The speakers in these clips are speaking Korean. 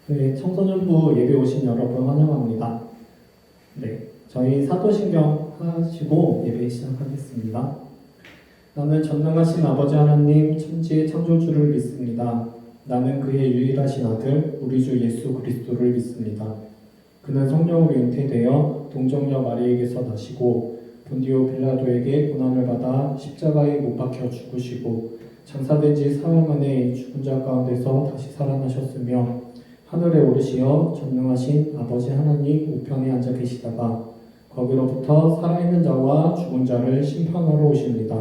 네, 청소년부 예배 오신 여러분 환영합니다. 네, 저희 사도신경 하시고 예배 시작하겠습니다. 나는 전능하신 아버지 하나님 천지의 창조주를 믿습니다. 나는 그의 유일하신 아들 우리 주 예수 그리스도를 믿습니다. 그는 성령으로 잉태되어 동정녀 마리에게서 나시고 본디오 빌라도에게 고난을 받아 십자가에 못 박혀 죽으시고 장사된 지 사흘 만에 죽은 자 가운데서 다시 살아나셨으며 하늘에 오르시어 전능하신 아버지 하나님 우편에 앉아 계시다가 거기로부터 살아있는 자와 죽은 자를 심판하러 오십니다.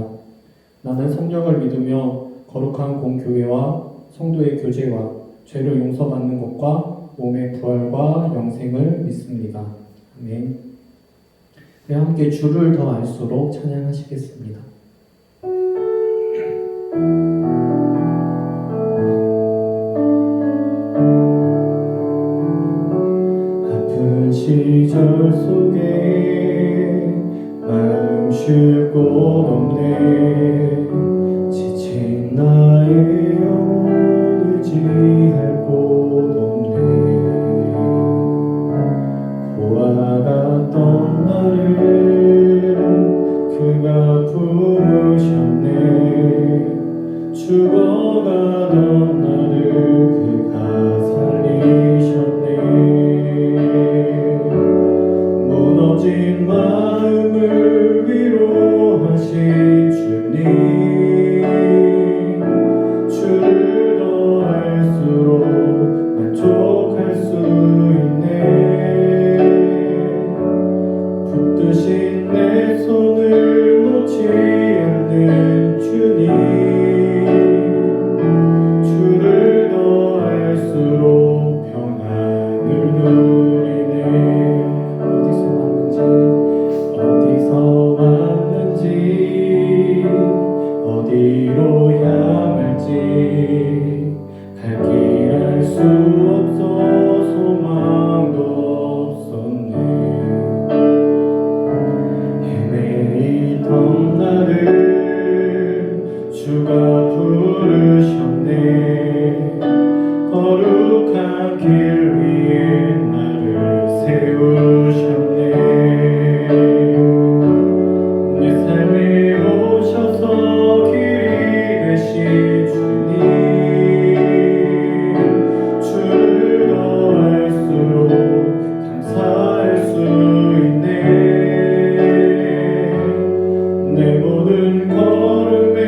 나는 성령을 믿으며 거룩한 공교회와 성도의 교제와 죄를 용서받는 것과 몸의 부활과 영생을 믿습니다. 아멘. 네, 함께 주를 더 알수록 찬양하시겠습니다. 아픈 시절 속에 마음 쉴 곳 없네. 지친 나의 영혼 의지할 곳 없네. 고아갔던 나를 그가 품으셨네. 죽어가던 나를 그가 살리셨네. 무너진 마음을 위로하신 주님, 주를 더 알수록 만족할 수 있네. 붙드신 내 손을 놓지 않는 주님, 주를 더 알수록 평안을 누리네. 어디서 왔는지 어디로 향할지 갈 길 알 수 없어 소망도 없었네. 헤매이던 나를 주가 부르셨네. 거룩한 길 위에 나를 세우셨네. 내 삶에 오셔서 길이 되신 주님, 주를 더 알수록 감사할 수 있네. 내 모든 걸음에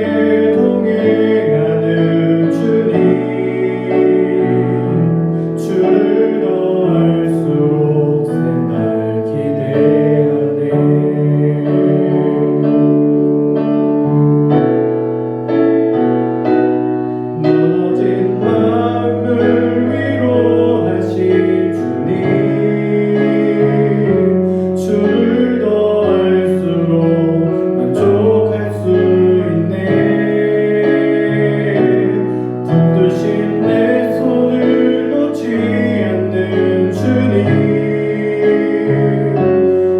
동행하는 주님, 주를 더 알수록 새날 기대하네. 무너진 마음을 위로하신 주님, 주를 더 알수록 만족할 수 있네. 붙드신 내 손을 놓지 않는 주님,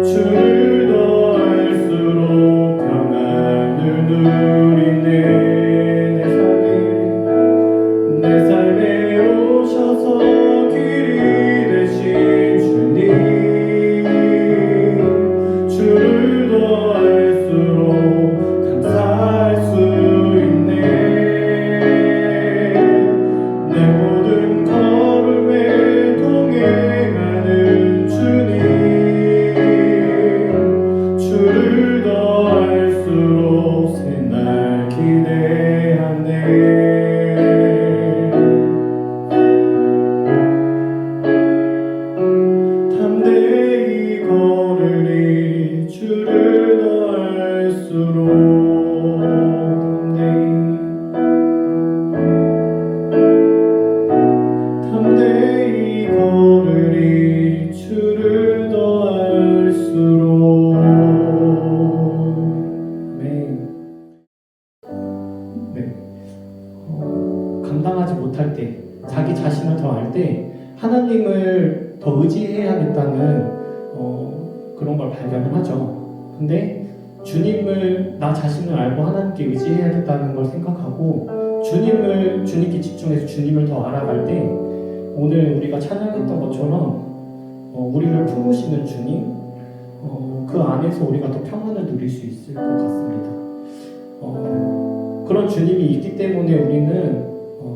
주를 더 알수록 평안을 누리네. 내 삶에 오셔서 길이 되신 주님, 주를 더 알수록 감사할 수 있네. 내 모든 걸음에 동행하는 주님, 주를 더 알수록 새날 기대하네. 담대히 걸으리 주를 더 알수록. 담대히 걸으리 주를 더 알수록. 네. 감당하지 못할 때, 자기 자신을 더 알 때 하나님을 더 의지해야겠다는 그런 걸 발견을 하죠. 근데 주님을, 나 자신을 알고 하나님께 의지해야겠다는 걸 생각하고 주님께 집중해서 주님을 더 알아갈 때 오늘 우리가 찬양했던 것처럼 우리를 품으시는 주님, 그 안에서 우리가 더 평안을 누릴 수 있을 것 같습니다. 그런 주님이 있기 때문에 우리는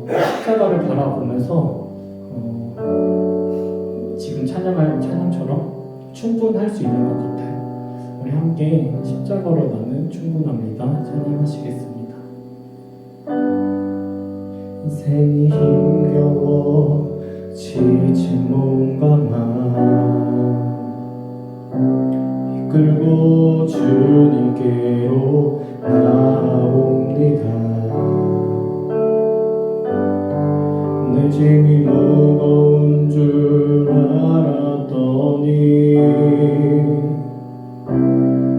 십자가를 바라보면서 지금 찬양할 찬양처럼 충분할 수 있는 것 같아요. 우리 함께 십자가로 나는 충분합니다. 찬양하시겠습니다. 인생이 힘겨워 지친 몸과 마음 이끌고 주님께로 나옵니다. 내 짐이 무거운 줄 알았더니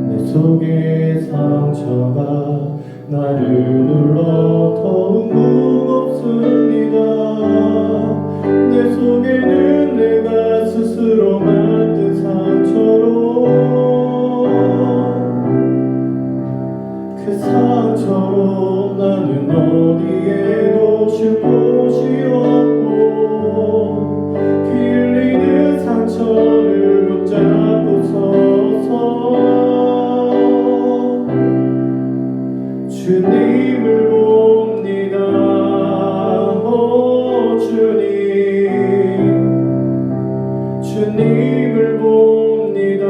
내 속의 상처가 나를 눌러 더욱 무겁습니다. 내 속에는 내가 스스로 만든 상처로 그 상처로 나는 어디에도 쉴 곳이 없고 피 흘리는 상처를 붙잡고 서서 주님을 봅니다. 오 주님을 봅니다.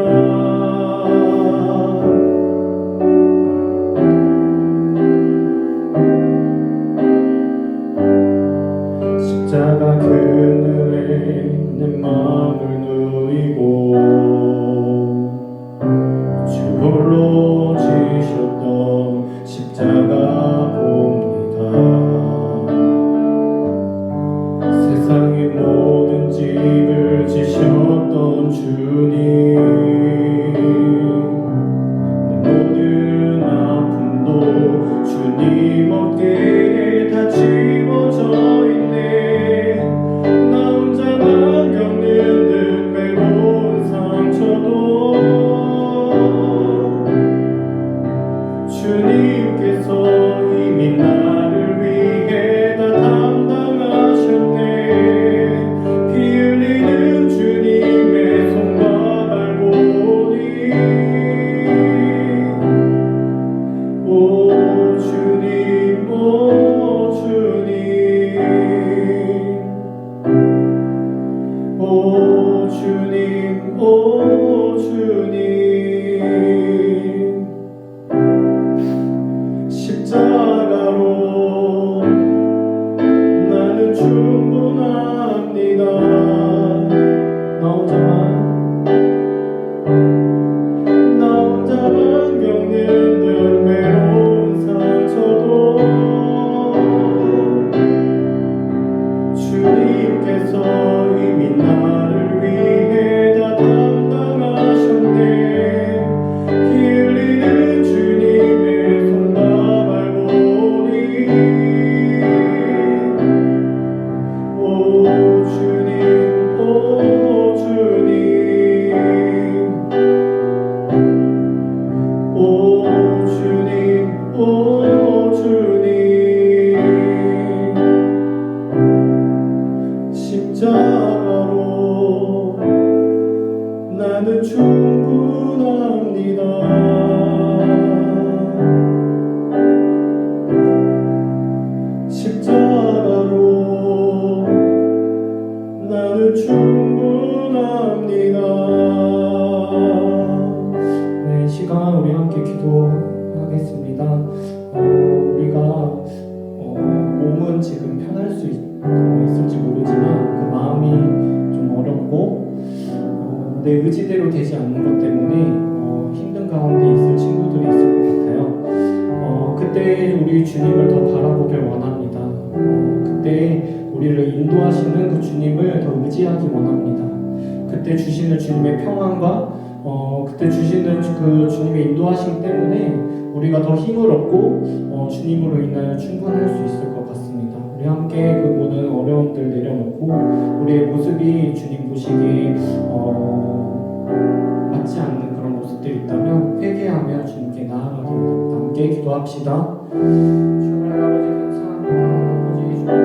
십자가 그늘에 내 마음을 누이고 주 홀로 지셨던 십자가 봅니다. 세상의 모든 짐을 지셨던 주님, 내 모든 아픔도 주님 어깨에 다 지워져 있네. 나 혼자만 겪는 듯 외로운 상처도 주님께서 이미 나를 위해 다 담당하셨네. 피 흘리는 주님의 손과 발 보니 오 주님 오 주님 오 주님 오 주님 십자가로 나는 충분합니다. 나 혼자만 겪는 듯 외로운 상처도 주님께서 이미 나를 위해 다 담당하셨네. 피 흘리는 주님의 손과 발 보니 오 주님 오 주님 오 주님 오 주님 십자가로 나는 충분합니다. 십자가로 나는 충분합니다. 네, 시간 우리 함께 기도하겠습니다. 우리가 몸은 지금 편할 수 있을지 모르지만 그 마음이 좀 어렵고 내 의지대로 되지 않는 것 때문에 힘든 가운데 있을 친구들이 있을 것 같아요. 그때 우리 주님을 더 바라보길 원합니다. 그때 우리를 인도하시는 그 주님을 더 의지하기 원합니다. 그때 주시는 주님의 평안과 그때 주시는 그 주님의 인도하심 때문에 우리가 더 힘을 얻고 주님으로 인하여 충분할 수 있을 것 같습니다. 우리 함께 그 모든 어려움들 내려놓고 우리의 모습이 주님 보시기에 맞지 않는 그런 모습들이 있다면 회개하며 주님께 나아가기 원합니다. 함께 기도합시다. 주님의 아버지 감사합니다. 아버지 주님이십니다.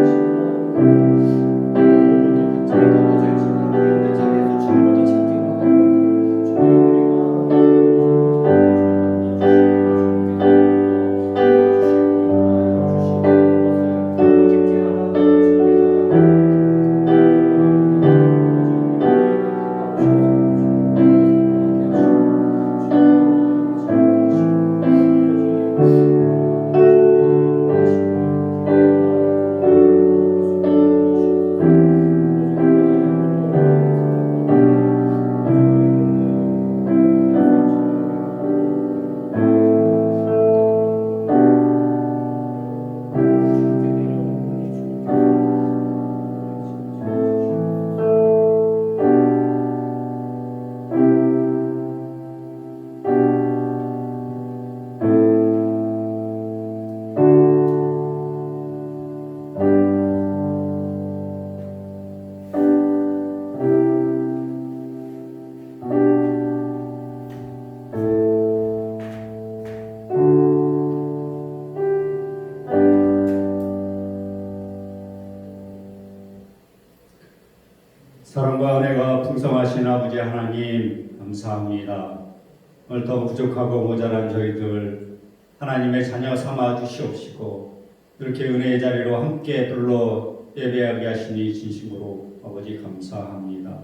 사랑과 은혜가 풍성하신 아버지 하나님 감사합니다. 오늘도 부족하고 모자란 저희들 하나님의 자녀 삼아 주시옵시고 이렇게 은혜의 자리로 함께 불러 예배하게 하시니 진심으로 아버지 감사합니다.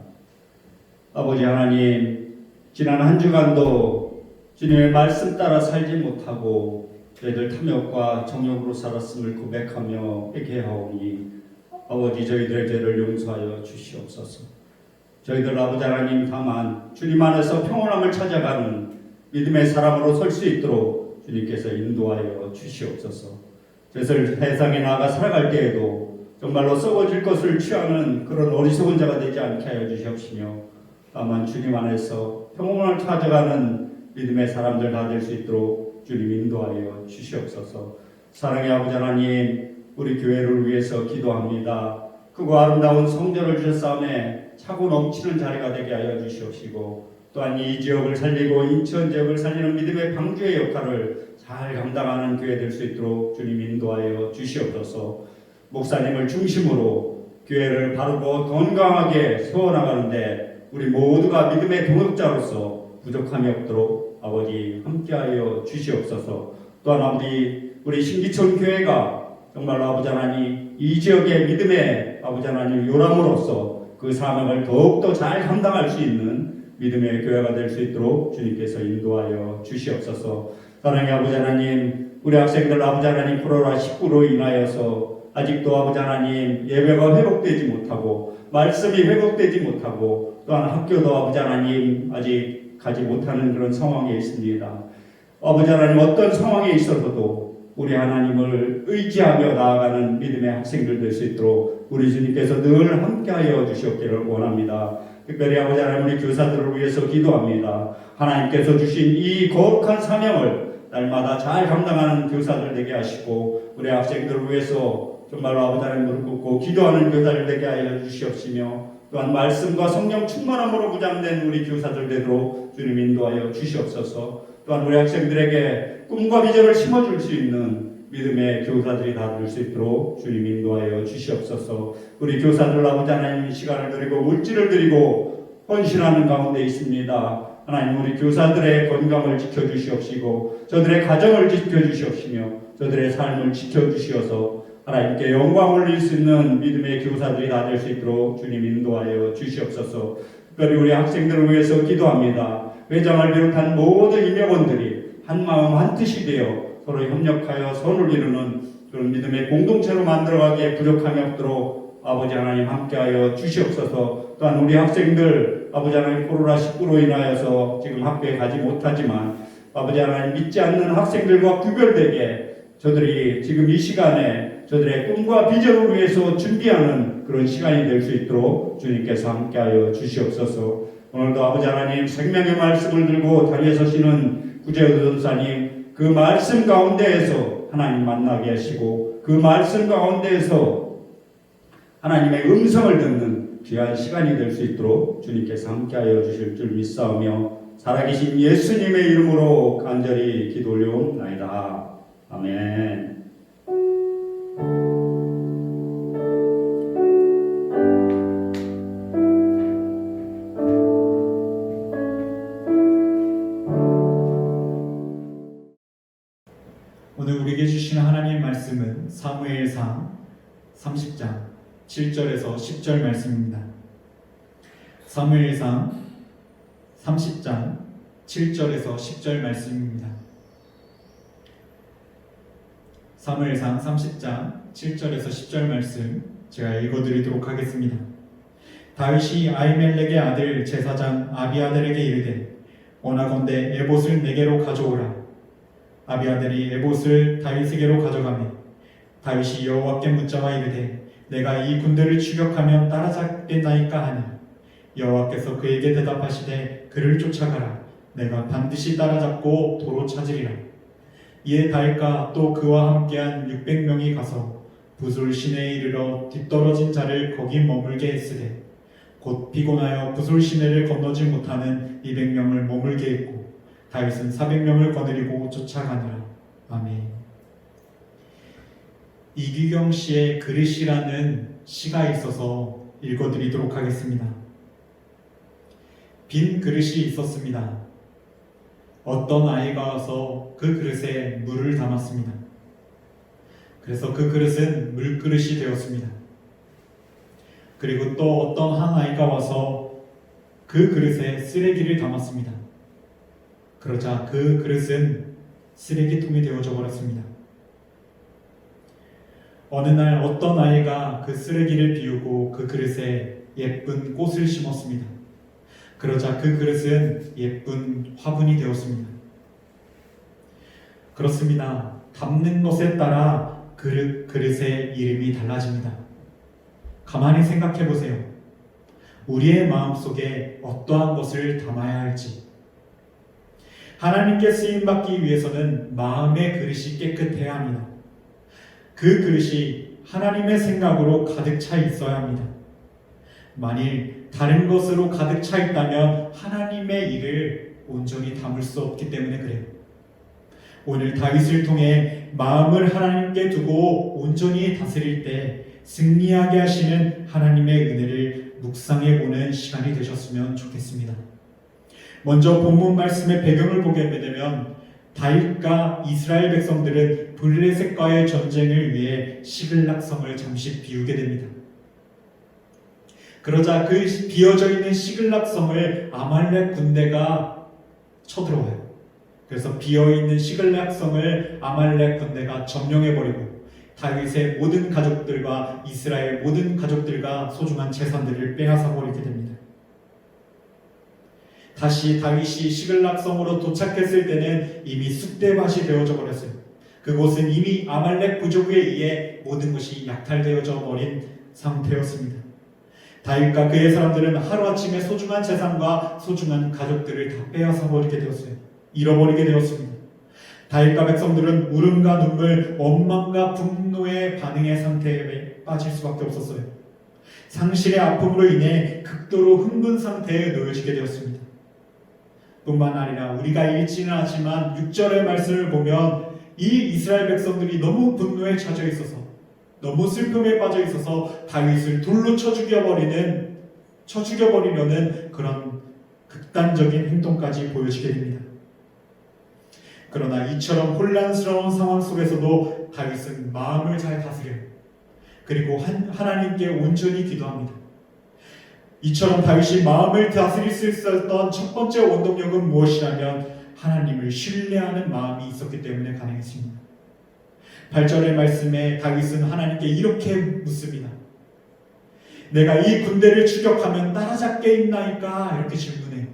아버지 하나님, 지난 한 주간도 주님의 말씀 따라 살지 못하고 저희들 탐욕과 정욕으로 살았음을 고백하며 회개하오니 아버지 저희들의 죄를 용서하여 주시옵소서. 저희들 아버지 하나님 다만 주님 안에서 평온함을 찾아가는 믿음의 사람으로 설 수 있도록 주님께서 인도하여 주시옵소서. 세상에 나아가 살아갈 때에도 정말로 썩어질 것을 취하는 그런 어리석은 자가 되지 않게 하여 주시옵시며 다만 주님 안에서 평온을 찾아가는 믿음의 사람들 다 될 수 있도록 주님 인도하여 주시옵소서. 사랑의 아버지 하나님, 우리 교회를 위해서 기도합니다. 크고 아름다운 성전을 주셨사오매 차고 넘치는 자리가 되게 하여 주시옵시고 또한 이 지역을 살리고 인천 지역을 살리는 믿음의 방주의 역할을 잘 감당하는 교회 될 수 있도록 주님 인도하여 주시옵소서. 목사님을 중심으로 교회를 바르고 건강하게 세워나가는데 우리 모두가 믿음의 동역자로서 부족함이 없도록 아버지 함께하여 주시옵소서. 또한 아버지 우리 신기천 교회가 정말로 아버지 하나님 이 지역의 믿음의 아버지 하나님 요람으로서 그 사명을 더욱더 잘 감당할 수 있는 믿음의 교회가 될 수 있도록 주님께서 인도하여 주시옵소서. 사랑의 아버지 하나님, 우리 학생들 아버지 하나님 코로나19로 인하여서 아직도 아버지 하나님 예배가 회복되지 못하고 말씀이 회복되지 못하고 또한 학교도 아버지 하나님 아직 가지 못하는 그런 상황에 있습니다. 아버지 하나님 어떤 상황에 있어서도 우리 하나님을 의지하며 나아가는 믿음의 학생들 될 수 있도록 우리 주님께서 늘 함께하여 주시옵기를 원합니다. 특별히 아버지 하나님 우리 교사들을 위해서 기도합니다. 하나님께서 주신 이 거룩한 사명을 날마다 잘 감당하는 교사들 되게 하시고 우리 학생들을 위해서 정말로 아버지 하나님 무릎 꿇고 기도하는 교사들 되게 하여 주시옵시며 또한 말씀과 성령 충만함으로 무장된 우리 교사들 되도록 주님 인도하여 주시옵소서. 또한 우리 학생들에게 꿈과 비전을 심어줄 수 있는 믿음의 교사들이 다 될 수 있도록 주님 인도하여 주시옵소서. 우리 교사들 아버지 하나님 시간을 드리고 물질을 드리고 헌신하는 가운데 있습니다. 하나님 우리 교사들의 건강을 지켜주시옵시고 저들의 가정을 지켜주시옵시며 저들의 삶을 지켜주시어서 하나님께 영광 올릴 수 있는 믿음의 교사들이 다 될 수 있도록 주님 인도하여 주시옵소서. 특별히 우리 학생들을 위해서 기도합니다. 회장을 비롯한 모든 임명원들이 한마음 한뜻이 되어 서로 협력하여 선을 이루는 그런 믿음의 공동체로 만들어가기에 부족함이 없도록 아버지 하나님 함께하여 주시옵소서. 또한 우리 학생들 아버지 하나님 코로나19로 인하여서 지금 학교에 가지 못하지만 아버지 하나님 믿지 않는 학생들과 구별되게 저들이 지금 이 시간에 저들의 꿈과 비전을 위해서 준비하는 그런 시간이 될 수 있도록 주님께서 함께하여 주시옵소서. 오늘도 아버지 하나님 생명의 말씀을 들고 다리에 서시는 구재우 전사님 그 말씀 가운데에서 하나님 만나게 하시고 그 말씀 가운데에서 하나님의 음성을 듣는 귀한 시간이 될 수 있도록 주님께서 함께하여 주실 줄 믿사오며 살아계신 예수님의 이름으로 간절히 기도 올려옵나이다. 아멘. 오늘 우리에게 주신 하나님의 말씀은 사무엘상 30장 7절에서 10절 말씀입니다. 사무엘상 30장 7절에서 10절 말씀입니다. 사무엘상 30장 7절에서 10절 말씀 제가 읽어드리도록 하겠습니다. 다윗이 아히멜렉의 아들 제사장 아비아들에게 이르되 원하건대 에봇을 내게로 가져오라. 아비아들이 에봇을 다윗에게로 가져가매 다윗이 여호와께 묻자와 이르되 내가 이 군대를 추격하면 따라잡겠나이까 하니 여호와께서 그에게 대답하시되 그를 쫓아가라. 내가 반드시 따라잡고 도로 찾으리라. 이에 다윗과 또 그와 함께한 600명이 가서 부솔 시내에 이르러 뒤떨어진 자를 거기 머물게 했으되 곧 피곤하여 부솔 시내를 건너지 못하는 200명을 머물게 했고 다윗은 400명을 거느리고 쫓아가니라. 아멘. 이규경 씨의 그릇이라는 시가 있어서 읽어드리도록 하겠습니다. 빈 그릇이 있었습니다. 어떤 아이가 와서 그 그릇에 물을 담았습니다. 그래서 그 그릇은 물그릇이 되었습니다. 그리고 또 어떤 한 아이가 와서 그 그릇에 쓰레기를 담았습니다. 그러자 그 그릇은 쓰레기통이 되어져 버렸습니다. 어느 날 어떤 아이가 그 쓰레기를 비우고 그 그릇에 예쁜 꽃을 심었습니다. 그러자 그 그릇은 예쁜 화분이 되었습니다. 그렇습니다. 담는 것에 따라 그릇의 이름이 달라집니다. 가만히 생각해 보세요. 우리의 마음속에 어떠한 것을 담아야 할지. 하나님께 쓰임받기 위해서는 마음의 그릇이 깨끗해야 합니다. 그 그릇이 하나님의 생각으로 가득 차 있어야 합니다. 만일 다른 것으로 가득 차 있다면 하나님의 일을 온전히 담을 수 없기 때문에 그래요. 오늘 다윗을 통해 마음을 하나님께 두고 온전히 다스릴 때 승리하게 하시는 하나님의 은혜를 묵상해 보는 시간이 되셨으면 좋겠습니다. 먼저 본문 말씀의 배경을 보게 되면 다윗과 이스라엘 백성들은 블레셋과의 전쟁을 위해 시글락성을 잠시 비우게 됩니다. 그러자 그 비어져 있는 시글락성을 아말렉 군대가 쳐들어와요. 그래서 비어있는 시글락성을 아말렉 군대가 점령해버리고 다윗의 모든 가족들과 이스라엘 모든 가족들과 소중한 재산들을 빼앗아버리게 됩니다. 다시 다윗이 시글락성으로 도착했을 때는 이미 쑥대밭이 되어져 버렸어요. 그곳은 이미 아말렉 부족에 의해 모든 것이 약탈되어져 버린 상태였습니다. 다윗과 그의 사람들은 하루아침에 소중한 재산과 소중한 가족들을 다 빼앗아 버리게 되었어요. 잃어버리게 되었습니다. 다윗과 백성들은 울음과 눈물, 원망과 분노의 반응의 상태에 빠질 수밖에 없었어요. 상실의 아픔으로 인해 극도로 흥분 상태에 놓여지게 되었습니다. 뿐만 아니라 우리가 읽지는 않지만 6절의 말씀을 보면 이 이스라엘 백성들이 너무 분노에 차져 있어서 너무 슬픔에 빠져 있어서 다윗을 돌로 쳐 죽여버리려는 그런 극단적인 행동까지 보여지게 됩니다. 그러나 이처럼 혼란스러운 상황 속에서도 다윗은 마음을 잘 다스려요. 그리고 하나님께 온전히 기도합니다. 이처럼 다윗이 마음을 다스릴 수 있었던 첫 번째 원동력은 무엇이냐면 하나님을 신뢰하는 마음이 있었기 때문에 가능했습니다. 8절의 말씀에 다윗은 하나님께 이렇게 묻습니다. 내가 이 군대를 추격하면 따라잡게 있나이까? 이렇게 질문해요.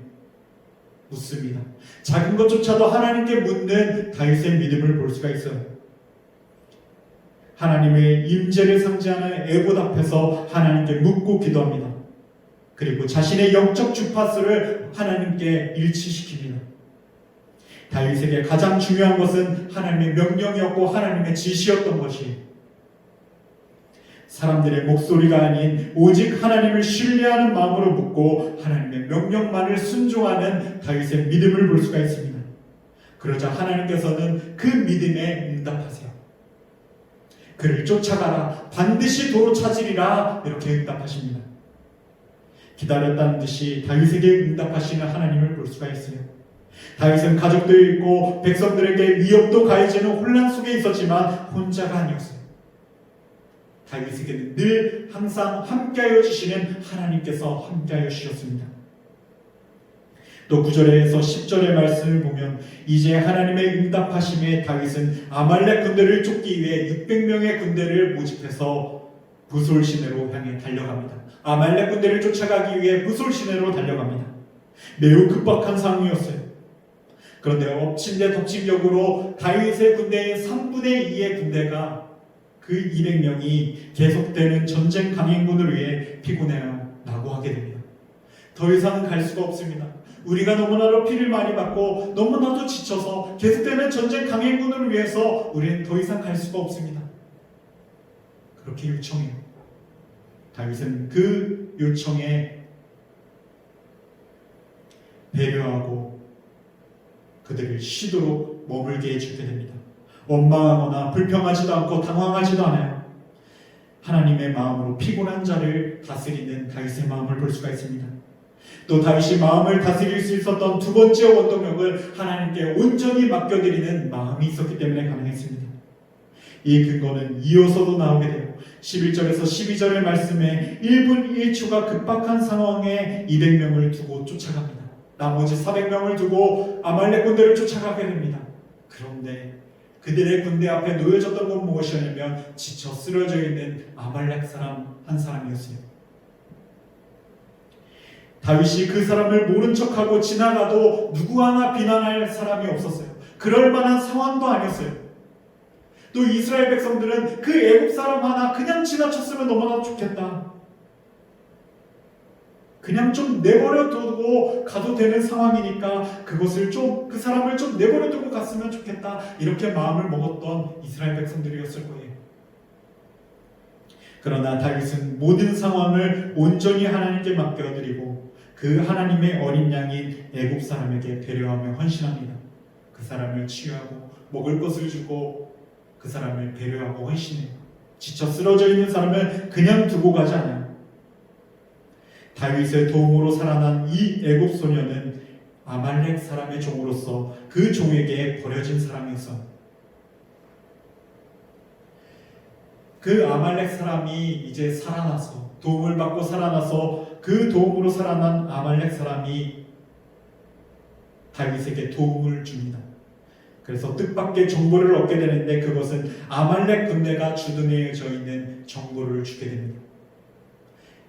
묻습니다. 작은 것조차도 하나님께 묻는 다윗의 믿음을 볼 수가 있어요. 하나님의 임재를 상징하는 에봇 앞에서 하나님께 묻고 기도합니다. 그리고 자신의 영적 주파수를 하나님께 일치시킵니다. 다윗에게 가장 중요한 것은 하나님의 명령이었고 하나님의 지시였던 것이에요. 사람들의 목소리가 아닌 오직 하나님을 신뢰하는 마음으로 묻고 하나님의 명령만을 순종하는 다윗의 믿음을 볼 수가 있습니다. 그러자 하나님께서는 그 믿음에 응답하세요. 그를 쫓아가라, 반드시 도로 찾으리라, 이렇게 응답하십니다. 기다렸다는 듯이 다윗에게 응답하시는 하나님을 볼 수가 있어요. 다윗은 가족도 있고 백성들에게 위협도 가해지는 혼란 속에 있었지만 혼자가 아니었어요. 다윗에게는 늘 항상 함께하여 주시는 하나님께서 함께하여 주셨습니다. 또 9절에서 10절의 말씀을 보면 이제 하나님의 응답하심에 다윗은 아말렉 군대를 쫓기 위해 600명의 군대를 모집해서 부솔 시내로 향해 달려갑니다. 아말렉 군대를 쫓아가기 위해 부솔 시내로 달려갑니다. 매우 급박한 상황이었어요. 그런데 엎친 데 덮친 격으로 다윗의 군대인 3분의 2의 군대가 그 200명이 계속되는 전쟁 강행군을 위해 피곤해요 라고 하게 됩니다. 더 이상 갈 수가 없습니다. 우리가 너무나도 피를 많이 받고 너무나도 지쳐서 계속되는 전쟁 강행군을 위해서 우리는 더 이상 갈 수가 없습니다. 그렇게 요청해요. 다윗은 그 요청에 배려하고 그들을 쉬도록 머물게 해주게 됩니다. 원망하거나 불평하지도 않고 당황하지도 않아요. 하나님의 마음으로 피곤한 자를 다스리는 다윗의 마음을 볼 수가 있습니다. 또 다윗이 마음을 다스릴 수 있었던 두 번째 원동력은 하나님께 온전히 맡겨드리는 마음이 있었기 때문에 가능했습니다. 이 근거는 이어서도 나오게 돼요. 11절에서 12절의 말씀에 1분 1초가 급박한 상황에 200명을 두고 쫓아갑니다. 나머지 400명을 두고 아말렉 군대를 쫓아가게 됩니다. 그런데 그들의 군대 앞에 놓여졌던 건 무엇이었냐면 지쳐 쓰러져 있는 아말렉 사람 한 사람이었어요. 다윗이 그 사람을 모른 척하고 지나가도 누구 하나 비난할 사람이 없었어요. 그럴 만한 상황도 아니었어요. 또 이스라엘 백성들은 그 애국 사람 하나 그냥 지나쳤으면 너무나 좋겠다. 그냥 좀 내버려 두고 가도 되는 상황이니까 그것을 좀, 그 사람을 좀 내버려 두고 갔으면 좋겠다. 이렇게 마음을 먹었던 이스라엘 백성들이었을 거예요. 그러나 다윗은 모든 상황을 온전히 하나님께 맡겨드리고 그 하나님의 어린 양인 애국 사람에게 배려하며 헌신합니다. 그 사람을 치유하고 먹을 것을 주고 그 사람을 배려하고 헌신해요. 지쳐 쓰러져 있는 사람을 그냥 두고 가지 않아요. 다윗의 도움으로 살아난 이 애굽 소녀는 아말렉 사람의 종으로서 그 종에게 버려진 사람이었어요. 그 아말렉 사람이 이제 살아나서 도움을 받고 살아나서 그 도움으로 살아난 아말렉 사람이 다윗에게 도움을 줍니다. 그래서 뜻밖의 정보를 얻게 되는데 그것은 아말렉 군대가 주둔해져 있는 정보를 주게 됩니다.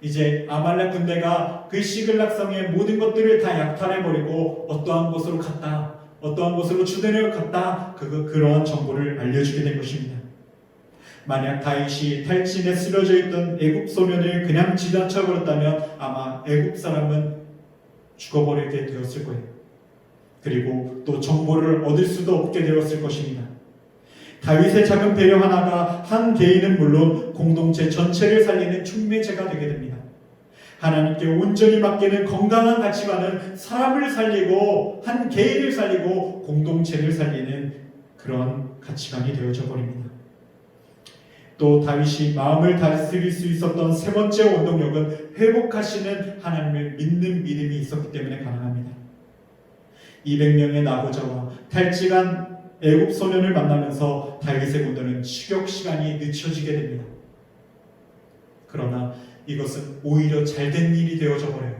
이제 아말렉 군대가 그 시글락성의 모든 것들을 다 약탈해버리고 어떠한 곳으로 갔다, 어떠한 곳으로 주둔해 갔다, 그러한 정보를 알려주게 된 것입니다. 만약 다윗이 탈진에 쓰러져 있던 애굽 소년을 그냥 지나쳐버렸다면 아마 애굽 사람은 죽어버리게 되었을 거예요. 그리고 또 정보를 얻을 수도 없게 되었을 것입니다. 다윗의 작은 배려 하나가 한 개인은 물론 공동체 전체를 살리는 촉매제가 되게 됩니다. 하나님께 온전히 맡기는 건강한 가치관은 사람을 살리고 한 개인을 살리고 공동체를 살리는 그런 가치관이 되어져 버립니다. 또 다윗이 마음을 다스릴 수 있었던 세 번째 원동력은 회복하시는 하나님을 믿는 믿음이 있었기 때문에 가능합니다. 200명의 나고자와 탈직한 애굽 소년을 만나면서 다윗의 군대는 추격 시간이 늦춰지게 됩니다. 그러나 이것은 오히려 잘된 일이 되어져 버려요.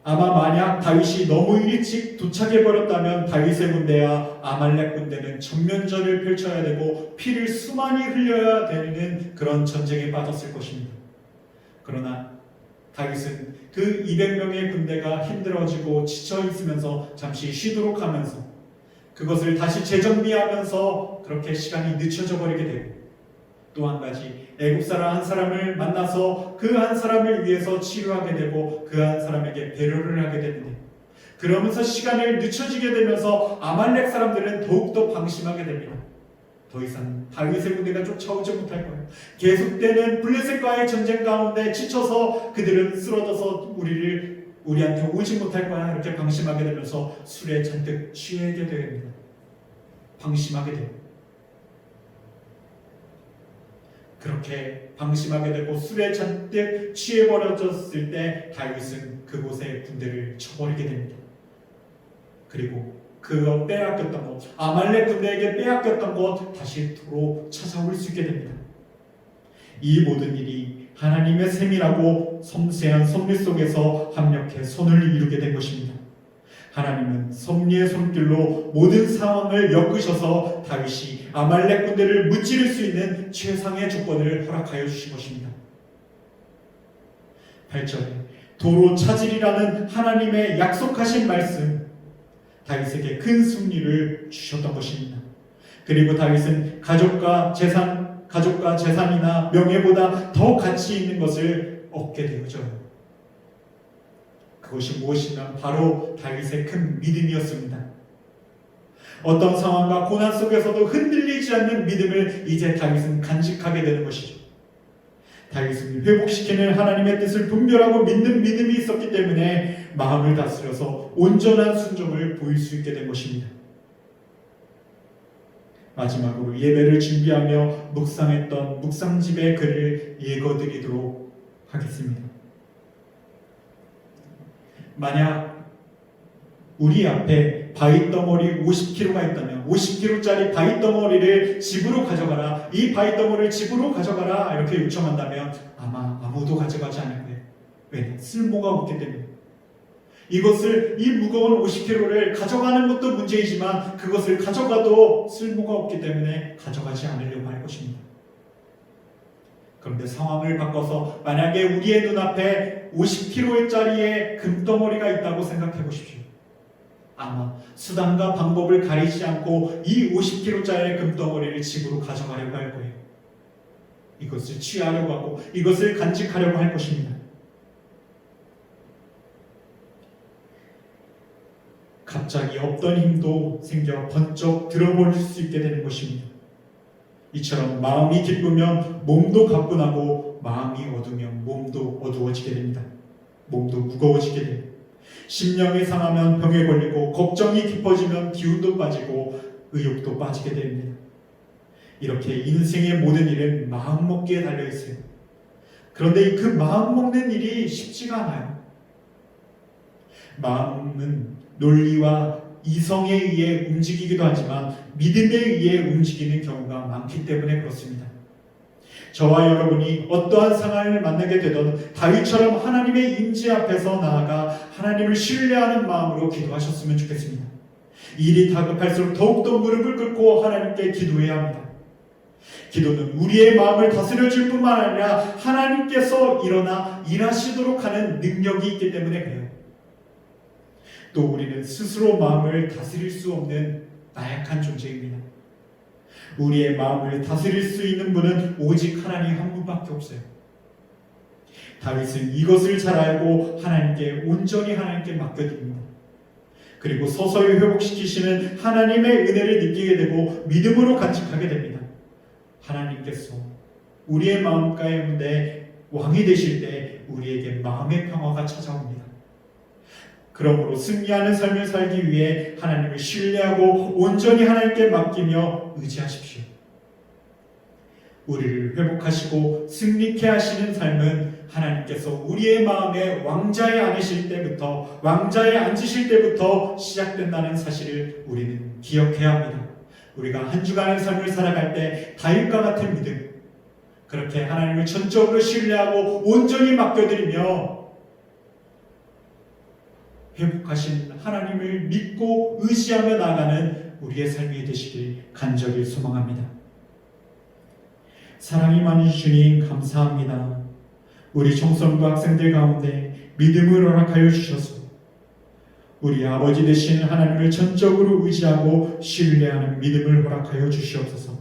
아마 만약 다윗이 너무 일찍 도착해버렸다면 다윗의 군대와 아말렉 군대는 전면전을 펼쳐야 되고 피를 수많이 흘려야 되는 그런 전쟁에 빠졌을 것입니다. 그러나 다윗은 그 200명의 군대가 힘들어지고 지쳐 있으면서 잠시 쉬도록 하면서 그것을 다시 재정비하면서 그렇게 시간이 늦춰져 버리게 되고 또 한 가지 애굽 사람 한 사람을 만나서 그 한 사람을 위해서 치유하게 되고 그 한 사람에게 배려를 하게 되는데 그러면서 시간을 늦춰지게 되면서 아말렉 사람들은 더욱더 방심하게 됩니다. 더 이상 다윗의 군대가 쫓아오지 못할 거예요. 계속되는 블레셋과의 전쟁 가운데 지쳐서 그들은 쓰러져서 우리한테 오지 못할 거야 이렇게 방심하게 되면서 술에 잔뜩 취하게 됩니다. 방심하게 돼요. 그렇게 방심하게 되고 술에 잔뜩 취해버려졌을 때 다윗은 그곳에 군대를 쳐버리게 됩니다. 그리고 그거 빼앗겼던 것, 아말렉 군대에게 빼앗겼던 것 다시 도로 찾아올 수 있게 됩니다. 이 모든 일이 하나님의 세밀하고 섬세한 섭리 속에서 합력해 선을 이루게 된 것입니다. 하나님은 섭리의 손길로 모든 상황을 엮으셔서 다윗이 아말렉 군대를 무찌를 수 있는 최상의 조건을 허락하여 주신 것입니다. 8절에 도로 찾으리라는 하나님의 약속하신 말씀, 다윗에게 큰 승리를 주셨던 것입니다. 그리고 다윗은 가족과 재산이나 명예보다 더 가치 있는 것을 얻게 되어져요. 그것이 무엇이냐면 바로 다윗의 큰 믿음이었습니다. 어떤 상황과 고난 속에서도 흔들리지 않는 믿음을 이제 다윗은 간직하게 되는 것이죠. 다윗은 회복시키는 하나님의 뜻을 분별하고 믿는 믿음이 있었기 때문에 마음을 다스려서 온전한 순종을 보일 수 있게 된 것입니다. 마지막으로 예배를 준비하며 묵상했던 묵상집의 글을 읽어드리도록 하겠습니다. 만약 우리 앞에 바위 덩어리 50kg가 있다면 50kg짜리 바위 덩어리를 집으로 가져가라, 이 바위 덩어리를 집으로 가져가라 이렇게 요청한다면 아마 아무도 가져가지 않을 거예요. 왜? 쓸모가 없기 때문에. 이 무거운 50kg를 가져가는 것도 문제이지만 그것을 가져가도 쓸모가 없기 때문에 가져가지 않으려고 할 것입니다. 그런데 상황을 바꿔서 만약에 우리의 눈앞에 50kg짜리의 금덩어리가 있다고 생각해 보십시오. 아마 수단과 방법을 가리지 않고 이 50kg짜리 금덩어리를 집으로 가져가려고 할 거예요. 이것을 취하려고 하고 이것을 간직하려고 할 것입니다. 갑자기 없던 힘도 생겨 번쩍 들어버릴 수 있게 되는 것입니다. 이처럼 마음이 기쁘면 몸도 가뿐하고 마음이 어두우면 몸도 어두워지게 됩니다. 몸도 무거워지게 돼요. 심령이 상하면 병에 걸리고 걱정이 깊어지면 기운도 빠지고 의욕도 빠지게 됩니다. 이렇게 인생의 모든 일은 마음먹기에 달려있어요. 그런데 그 마음먹는 일이 쉽지가 않아요. 마음은 논리와 이성에 의해 움직이기도 하지만 믿음에 의해 움직이는 경우가 많기 때문에 그렇습니다. 저와 여러분이 어떠한 상황을 만나게 되던 다윗처럼 하나님의 임재 앞에서 나아가 하나님을 신뢰하는 마음으로 기도하셨으면 좋겠습니다. 일이 다급할수록 더욱더 무릎을 꿇고 하나님께 기도해야 합니다. 기도는 우리의 마음을 다스려줄 뿐만 아니라 하나님께서 일어나 일하시도록 하는 능력이 있기 때문에 그래요. 또 우리는 스스로 마음을 다스릴 수 없는 나약한 존재입니다. 우리의 마음을 다스릴 수 있는 분은 오직 하나님 한 분밖에 없어요. 다윗은 이것을 잘 알고 온전히 하나님께 맡겨드립니다. 그리고 서서히 회복시키시는 하나님의 은혜를 느끼게 되고 믿음으로 간직하게 됩니다. 하나님께서 우리의 마음 가운데 왕이 되실 때 우리에게 마음의 평화가 찾아옵니다. 그러므로 승리하는 삶을 살기 위해 하나님을 신뢰하고 온전히 하나님께 맡기며 의지하십시오. 우리를 회복하시고 승리케 하시는 삶은 하나님께서 우리의 마음에 왕자에 앉으실 때부터 시작된다는 사실을 우리는 기억해야 합니다. 우리가 한 주간의 삶을 살아갈 때 다윗과 같은 믿음, 그렇게 하나님을 전적으로 신뢰하고 온전히 맡겨드리며 회복하신 하나님을 믿고 의지하며 나아가는 우리의 삶이 되시길 간절히 소망합니다. 사랑이 많은 주님 감사합니다. 우리 청소년부 학생들 가운데 믿음을 허락하여 주셔서 우리 아버지 되신 하나님을 전적으로 의지하고 신뢰하는 믿음을 허락하여 주시옵소서.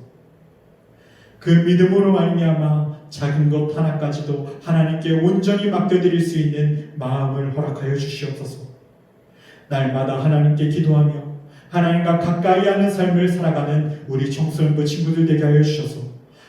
그 믿음으로 말미암아 작은 것 하나까지도 하나님께 온전히 맡겨드릴 수 있는 마음을 허락하여 주시옵소서. 날마다 하나님께 기도하며 하나님과 가까이 하는 삶을 살아가는 우리 청소년부 친구들 되게 하여 주셔서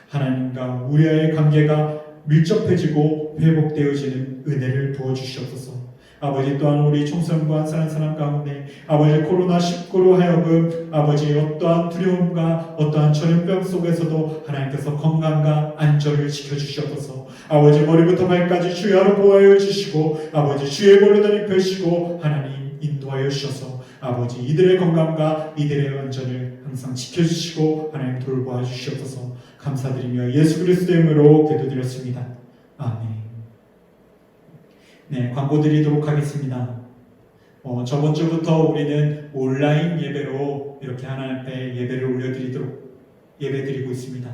하나님과 우리의 관계가 밀접해지고 회복되어지는 은혜를 부어주시옵소서. 아버지 또한 우리 청소년부 한 사람 가운데 아버지 코로나19로 하여금 아버지 어떠한 두려움과 어떠한 전염병 속에서도 하나님께서 건강과 안전을 지켜주시옵소서. 아버지 머리부터 발까지 주야로 보호하여 주시고 아버지 주의 보좌를 입혀주시고 하나님 인도하여 주셔서 아버지 이들의 건강과 이들의 안전을 항상 지켜주시고 하나님 돌보아 주시옵소서. 감사드리며 예수 그리스도의 이름으로 기도드렸습니다. 아멘. 네, 광고 드리도록 하겠습니다. 저번 주부터 우리는 온라인 예배로 이렇게 하나님 앞에 예배를 예배드리고 있습니다.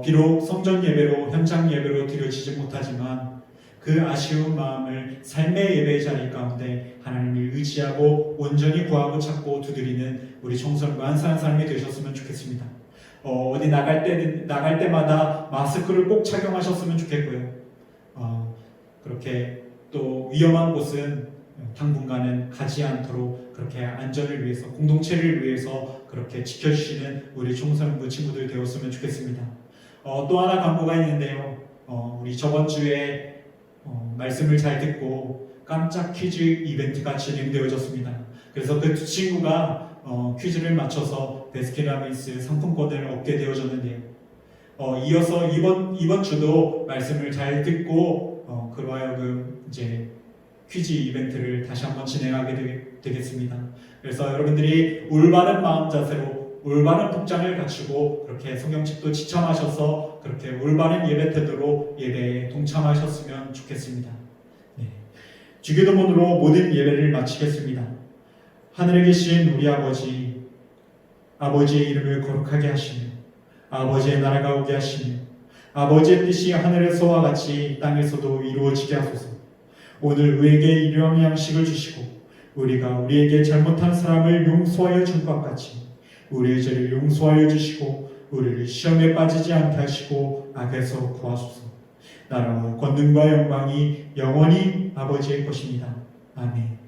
비록 성전 예배로 현장 예배로 드려지지 못하지만 그 아쉬운 마음을 삶의 예배 자리 가운데 하나님을 의지하고 온전히 구하고 찾고 두드리는 우리 청소년부 한 사람 삶이 되셨으면 좋겠습니다. 어디 나갈 때마다 마스크를 꼭 착용하셨으면 좋겠고요. 그렇게 또 위험한 곳은 당분간은 가지 않도록 그렇게 안전을 위해서 공동체를 위해서 그렇게 지켜주시는 우리 청소년부 친구들 되었으면 좋겠습니다. 또 하나 광고가 있는데요. 우리 저번 주에 말씀을 잘 듣고 깜짝 퀴즈 이벤트가 진행되어졌습니다. 그래서 그 두 친구가 퀴즈를 맞춰서 베스킨라빈스 상품권을 얻게 되어졌는데요. 이어서 이번 주도 말씀을 잘 듣고 그로 하여금 이제 퀴즈 이벤트를 다시 한번 진행하게 되겠습니다. 그래서 여러분들이 올바른 마음 자세로 올바른 복장을 갖추고 그렇게 성경책도 지참하셔서 그렇게 올바른 예배 태도로 예배에 동참하셨으면 좋겠습니다. 네. 주기도문으로 모든 예배를 마치겠습니다. 하늘에 계신 우리 아버지, 아버지의 이름을 거룩하게 하시며 아버지의 나라가 오게 하시며 아버지의 뜻이 하늘에서와 같이 땅에서도 이루어지게 하소서. 오늘 우리에게 일용할 양식을 주시고 우리가 우리에게 잘못한 사람을 용서하여 준 것 같이 우리의 죄를 용서하여 주시고 우리를 시험에 빠지지 않게 하시고 악에서 구하소서. 나라와 권능과 영광이 영원히 아버지의 것입니다. 아멘.